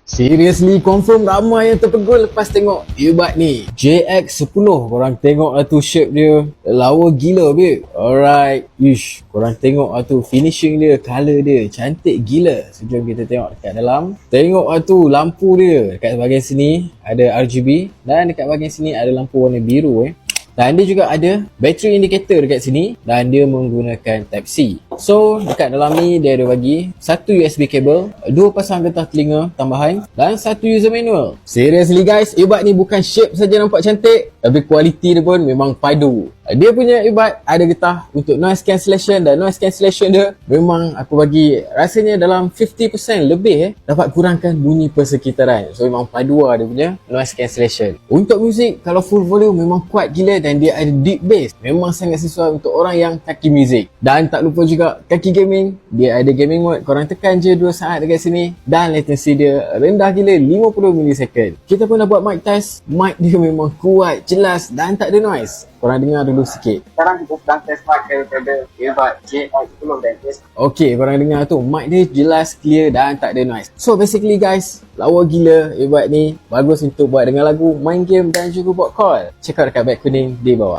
Seriously, confirm ramai yang terpegul lepas tengok earbud ni. JX10, korang tengok lah tu shape dia. Lawa gila, babe. Alright. Ish, korang tengok lah tu finishing dia, color dia. Cantik gila. So, jom kita tengok dekat dalam. Tengok lah tu lampu dia. Dekat bahagian sini ada RGB. Dan dekat bahagian sini ada lampu warna biru. Dan dia juga ada battery indicator dekat sini. Dan dia menggunakan Type-C. So, dekat dalam ni dia ada bagi satu USB kabel, dua pasang getah telinga tambahan dan satu user manual. Seriously guys, earbud ni bukan shape saja nampak cantik, tapi kualiti dia pun memang padu. Dia punya earbud ada getah untuk noise cancellation dan noise cancellation dia memang aku bagi rasanya dalam 50% lebih dapat kurangkan bunyi persekitaran. So memang padu lah dia punya noise cancellation. Untuk muzik, kalau full volume memang kuat gila dan dia ada deep bass. Memang sangat sesuai untuk orang yang kaki muzik. Dan tak lupa juga kaki gaming, dia ada gaming mode. Korang tekan je 2 saat dekat sini dan latency dia rendah gila 50 millisecond. Kita pun dah buat mic test. Mic dia memang kuat, jelas dan tak ada noise. Korang dengar dulu sikit. Sekarang kita sedang test mic daripada earbud JX10 dan JX10. Okay, korang dengar tu, mic dia jelas, clear dan tak ada noise. So basically guys, lawa gila earbud ni. Bagus untuk buat dengar lagu, main game dan juga buat call. Check out dekat beg kuning di bawah.